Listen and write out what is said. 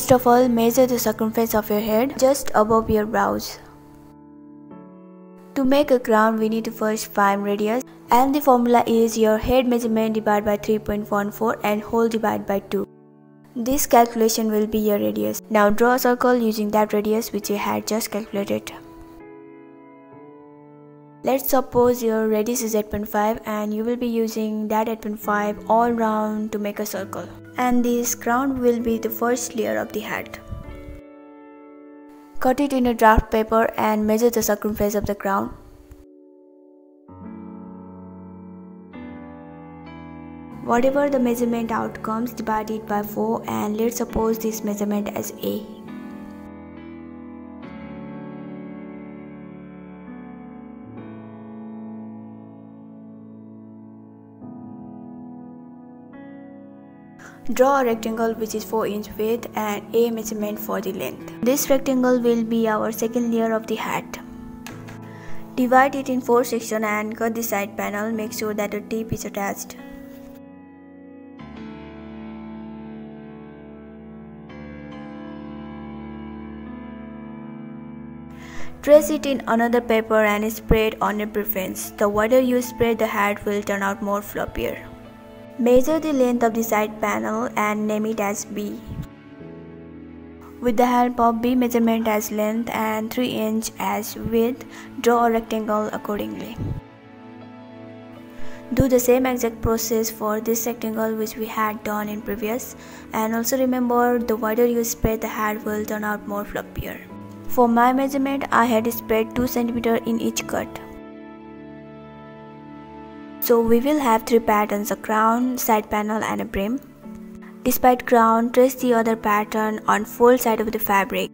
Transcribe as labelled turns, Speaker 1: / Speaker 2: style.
Speaker 1: First of all, measure the circumference of your head just above your brows. To make a crown, we need to first find radius, and the formula is your head measurement divided by 3.14 and whole divided by 2. This calculation will be your radius. Now draw a circle using that radius which you had just calculated. Let's suppose your radius is 8.5 and you will be using that 8.5 all round to make a circle. And this crown will be the first layer of the hat. Cut it in a draft paper and measure the circumference of the crown. Whatever the measurement outcomes, divide it by 4 and let's suppose this measurement as A. Draw a rectangle which is 4 inch width and A measurement for the length. This rectangle will be our second layer of the hat. Divide it in 4 sections and cut the side panel. Make sure that the tip is attached. Trace it in another paper and spread on your preference. The wider you spread, the hat will turn out more floppier. Measure the length of the side panel and name it as B. With the help of B measurement as length and 3 inch as width, draw a rectangle accordingly. Do the same exact process for this rectangle which we had done in previous, and also remember the wider you spread, the hat will turn out more floppier. For my measurement, I had spread 2 cm in each cut. So we will have 3 patterns: a crown, side panel and a brim. Despite crown, trace the other pattern on full side of the fabric.